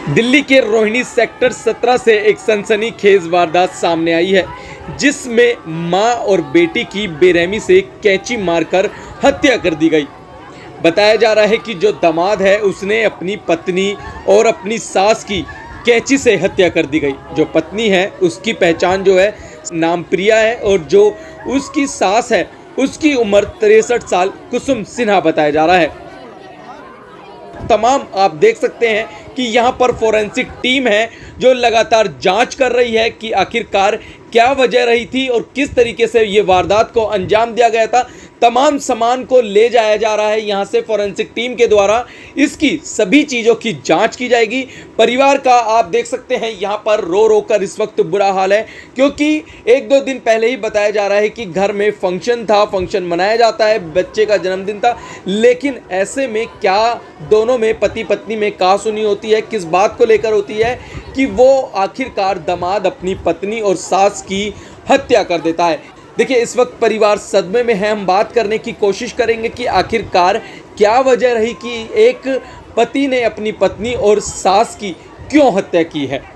दिल्ली के रोहिणी सेक्टर 17 से एक सनसनीखेज वारदात सामने आई है, जिसमें मां और बेटी की बेरहमी से कैंची मारकर हत्या कर दी गई। बताया जा रहा है कि जो दामाद है उसने अपनी पत्नी और अपनी सास की कैंची से हत्या कर दी गई। जो पत्नी है उसकी पहचान जो है नाम प्रिया है और जो उसकी सास है उसकी उम्र 63 साल कुसुम सिन्हा बताया जा रहा है। तमाम आप देख सकते हैं कि यहाँ पर फोरेंसिक टीम है जो लगातार जांच कर रही है कि आखिरकार क्या वजह रही थी और किस तरीके से ये वारदात को अंजाम दिया गया था। तमाम सामान को ले जाया जा रहा है यहाँ से फोरेंसिक टीम के द्वारा। इसकी सभी चीज़ों की जांच की जाएगी। परिवार का आप देख सकते हैं यहाँ पर रो रो कर इस वक्त बुरा हाल है, क्योंकि एक दो दिन पहले ही बताया जा रहा है कि घर में फंक्शन था, फंक्शन मनाया जाता है, बच्चे का जन्मदिन था, लेकिन ऐसे में क्या दोनों में पति पत्नी में कहासुनी होती है, किस बात को लेकर होती है कि वो आखिरकार दामाद अपनी पत्नी और सास की हत्या कर देता है। देखिए इस वक्त परिवार सदमे में है। हम बात करने की कोशिश करेंगे कि आखिरकार क्या वजह रही कि एक पति ने अपनी पत्नी और सास की क्यों हत्या की है।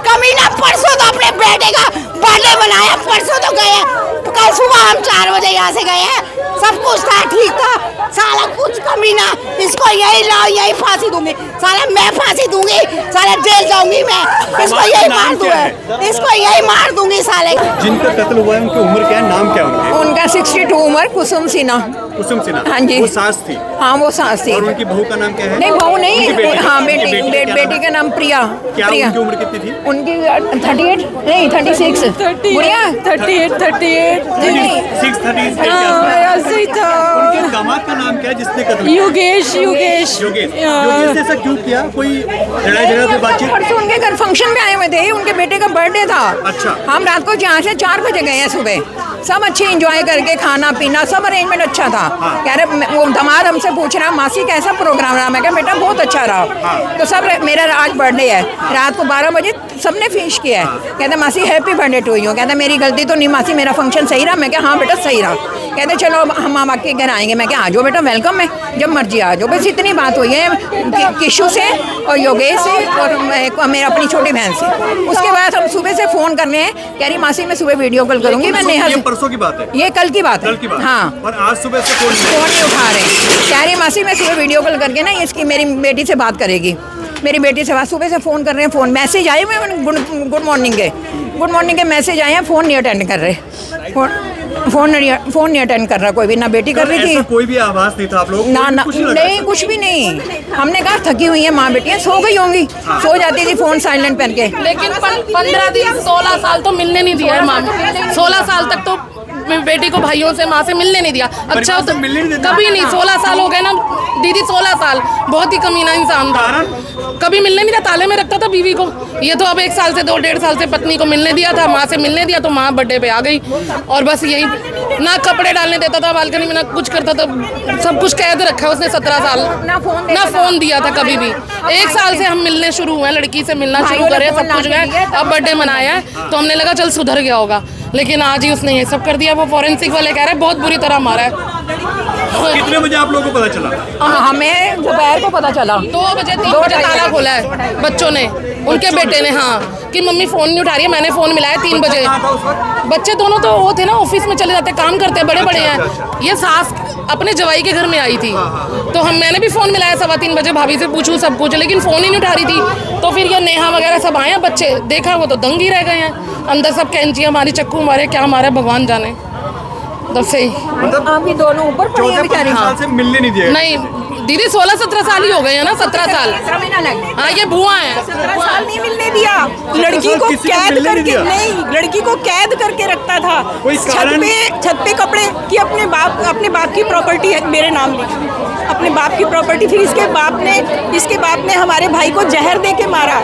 कमीना परसों तो अपने बेटे का बर्थडे बनाया, परसों तो गए, कल सुबह हम 4 बजे यहाँ से गए हैं, सब कुछ था, ठीक था। साला कुछ कमीना, इसको यही लाओ, यही फांसी दूंगी, साला मैं फांसी दूंगी, साला जेल जाऊंगी मैं, इसको यही मार दूंगा, इसको यही मार दूंगी साले। जिनका कत्ल हुआ है उनकी उम्र क्या है, नाम क्या है उनका 62 उम्र, कुसुम सिन्हा। कुसुम सिन्हा, हाँ जी, वो सास थी। हाँ वो सास थी। और उनकी बहू का नाम क्या है? नहीं बहू नहीं, हाँ बेटी का नाम प्रिया। क्या उनकी उम्र कितनी थी? उनकी 38 नहीं 36 गुड़िया 38 ऐसे था। उनके दामाद का नाम क्या है जिसने कत्ल? योगेश ने ऐसा क्यों किया? कोई लड़ाई झगड़ा, कोई बातचीत? परसों उनके घर फंक्शन में आए हुए थे, उनके बेटे का बर्थडे था। अच्छा। हम रात को यहाँ से 4 बजे गए हैं सुबह, सब अच्छे एंजॉय करके खाना पीना सब अरेंजमेंट अच्छा था। कह रहे वो दामाद हमसे पूछ रहा मासी कैसा प्रोग्राम रहा, मैं कहा बेटा बहुत अच्छा रहा। तो सब मेरा आज बर्थडे है, रात को 12 बजे सबने फिनिश किया है। कहते मासी हैप्पी बर्थडे टू यू। कहते मेरी गलती तो नहीं मासी, मेरा फंक्शन सही रहा। मैं क्या हाँ बेटा सही रहा। कहते चलो हम आपके घर आएंगे। मैं क्या आ जाओ बेटा, वेलकम है, जब मर्जी आ जाओ। बस इतनी बात हुई है किशु से और योगेश से और मेरा अपनी छोटी बहन से। उसके बाद हम सुबह से फ़ोन कर रहे हैं, कह रही मासी मैं सुबह वीडियो कॉल करूँगी। मैं नेहा से, परसों की बात है, ये कल की बात है। हाँ, और आज सुबह से फोन नहीं उठा रहे। कह रही मासी मैं सुबह वीडियो कॉल करके ना इसकी मेरी बेटी से बात करेगी। मेरी बेटी से बात सुबह से फ़ोन कर रहे हैं, फ़ोन मैसेज आए मैं गुड मॉर्निंग के मैसेज आए हैं, फ़ोन नहीं अटेंड कर रहे, फ़ोन नहीं अटेंड कर रहा कोई भी, ना बेटी कर रही थी। कोई भी आवाज़ नहीं था आप लोग? ना नहीं कुछ भी नहीं। हमने कहा थकी हुई है माँ बेटियाँ, सो गई होंगी, सो जाती थी फ़ोन साइलेंट पहन के। लेकिन 15 दिन 16 साल तो मिलने नहीं दिया है माँ, 16 साल तक तो बेटी को भाइयों से माँ से मिलने नहीं दिया। अच्छा तो कभी नहीं, 16 साल हो गए ना दीदी, 16 साल, बहुत ही कमीना इंसान था। कभी मिलने नहीं दिया, ताले में रखता था बीवी को। ये तो अब 1 साल से 2-1.5 साल से पत्नी को मिलने दिया था, माँ से मिलने दिया तो माँ बर्थडे पे आ गई। और बस यही, ना कपड़े डालने देता था बालकनी में, ना कुछ करता था, सब कुछ कैद रखा है उसने 17 साल। ना फोन दिया था कभी भी। 1 साल से हम मिलने शुरू हुए, लड़की से मिलना शुरू करे, सब कुछ गए, अब बर्थडे मनाया है तो हमने लगा चल सुधर गया होगा, लेकिन आज ही उसने ये सब कर दिया। वो फॉरेंसिक वाले कह रहे हैं बहुत बुरी तरह मारा है। कितने बजे आप लोगों को पता चला? हमें दोपहर को पता चला, 2 बजे 3 बजे ताला खोला है बच्चों ने, उनके बेटे ने, हाँ, कि मम्मी फ़ोन नहीं उठा रही है। मैंने फ़ोन मिलाया 3 बजे। बच्चे दोनों तो वो थे ना, ऑफिस में चले जाते, काम करते हैं, बड़े हैं। ये सास अपने जवाई के घर में आई थी, तो मैंने भी फ़ोन मिलाया 3:15 बजे, भाभी से पूछूं सब कुछ, लेकिन फ़ोन ही नहीं उठा रही थी। तो फिर ये नेहा वगैरह सब आए हैं, बच्चे देखा वो तो दंग ही रह गए हैं। अंदर सब कैंचियाँ मारी, चक्कू मारे, क्या मारे भगवान जाने। तब से ही मतलब अभी दोनों ऊपर पड़ी है बेचारी। साल से मिलने नहीं दिया? नहीं दीदी, 16-17 साल ही हो गए हैं ना, 17 साल। हाँ ये बुआ है। 17 साल नहीं मिलने दिया, लड़की को कैद करके, नहीं लड़की को कैद करके रखता था। छत पे कपड़े कि अपने बाप की प्रॉपर्टी है मेरे नाम लिखी, अपने बाप की प्रॉपर्टी। फिर इसके बाप ने हमारे भाई को जहर दे के मारा।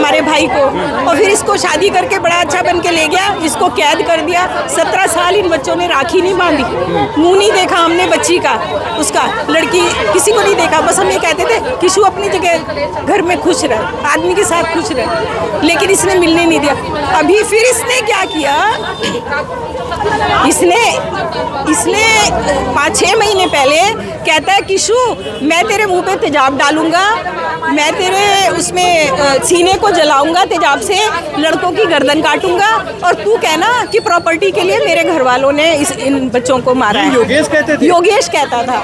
हमारे भाई को, और फिर इसको शादी करके बड़ा अच्छा बन के ले गया, इसको कैद कर दिया। 17 साल इन बच्चों ने राखी नहीं बांधी, मुंह नहीं देखा हमने बच्ची का, उसका लड़की किसी को नहीं देखा। बस हम ये कहते थे किशु अपनी जगह घर में खुश रह, आदमी के साथ खुश रह, लेकिन इसने मिलने नहीं दिया। अभी फिर इसने क्या किया, इसने 5-6 महीने पहले कहता है किशु मैं तेरे मुंह पे तेजाब डालूंगा, मैं तेरे उसमें सीने को जलाऊंगा तेजाब से, लड़कों की गर्दन काटूंगा, और तू कहना कि प्रॉपर्टी के लिए मेरे घर वालों ने इन बच्चों को मारा है। योगेश कहते थे? योगेश कहता था,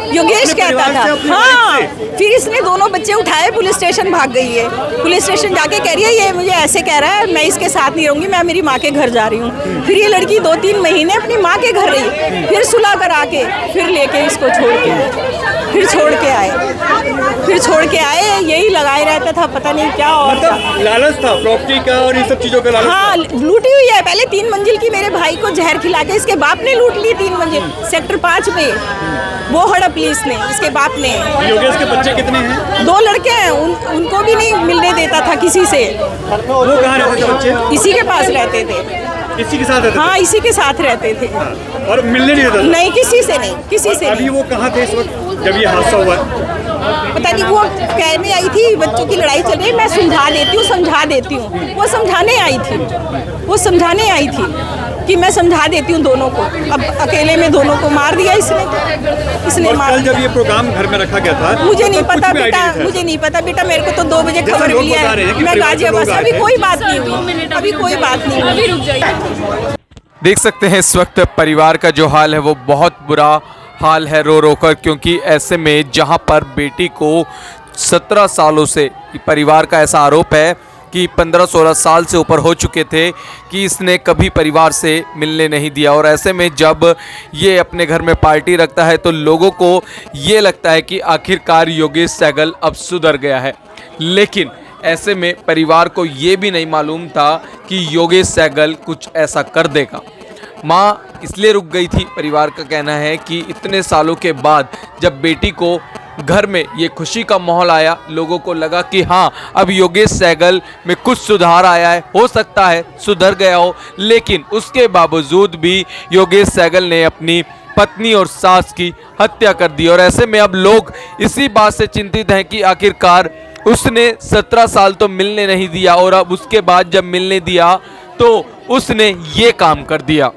योगेश कहता था। हाँ, फिर इसने दोनों बच्चे उठाए, पुलिस स्टेशन भाग गई है। पुलिस स्टेशन जाके कह रही है ये मुझे ऐसे कह रहा है, मैं इसके साथ नहीं रहूंगी, मैं मेरी माँ के घर जा रही हूँ। फिर ये लड़की 2-3 महीने अपनी माँ के घर रही, फिर सुलह करा के फिर लेके इसको छोड़ के आए, यही लगाए रहता था, पता नहीं क्या। और मतलब लालच था प्रॉपर्टी का और इन सब चीजों का लालच। हाँ, लूटी हुई है। पहले 3 मंजिल की मेरे भाई को जहर खिला के इसके बाप ने लूट ली 3 मंजिल, सेक्टर 5 में, वो हड़प ली इसने, इसके बाप ने। योगेश के बच्चे कितने हैं? 2 लड़के हैं, उनको भी नहीं मिलने देता था किसी से। वो कहाँ रहते थे बच्चे? इसी के पास रहते थे। इसी के साथ रहते थे? हाँ, इसी के साथ रहते थे। और मिलने नहीं देता था? नहीं, किसी से नहीं, किसी से अभी नहीं। वो कहाँ थे इस वक्त जब ये हादसा हुआ? पता नहीं, वो कहने आई थी बच्चों की लड़ाई चल रही है, मैं समझा देती हूँ। वो समझाने आई थी कि मैं समझा देती हूँ दोनों को। अब अकेले में दोनों को मार दिया इसने और मार कल दिया। जब ये प्रोग्राम घर में रखा गया था मुझे नहीं तो कुछ पता भी बेटा, आइडिया नहीं था? मुझे नहीं पता बेटा, मेरे को तो 2 बजे जैसे खबर लोग मिली बता रहे हैं है, कि मैं परिवार के गाजियाबाद लोग से, आए अभी हैं। कोई बात नहीं हुई, अभी कोई बात नहीं हुई। रुक जाइए। देख सकते हैं इस वक्त परिवार का जो हाल है वो बहुत बुरा हाल है, रो रो कर, क्योंकि ऐसे में जहां पर बेटी को 17 सालों से, परिवार का ऐसा आरोप है कि 15-16 साल से ऊपर हो चुके थे कि इसने कभी परिवार से मिलने नहीं दिया। और ऐसे में जब ये अपने घर में पार्टी रखता है तो लोगों को ये लगता है कि आखिरकार योगेश सहगल अब सुधर गया है, लेकिन ऐसे में परिवार को ये भी नहीं मालूम था कि योगेश सहगल कुछ ऐसा कर देगा। माँ इसलिए रुक गई थी, परिवार का कहना है कि इतने सालों के बाद जब बेटी को घर में ये खुशी का माहौल आया, लोगों को लगा कि हाँ अब योगेश सहगल में कुछ सुधार आया है, हो सकता है सुधर गया हो, लेकिन उसके बावजूद भी योगेश सहगल ने अपनी पत्नी और सास की हत्या कर दी। और ऐसे में अब लोग इसी बात से चिंतित हैं कि आखिरकार उसने 17 साल तो मिलने नहीं दिया और अब उसके बाद जब मिलने दिया तो उसने ये काम कर दिया।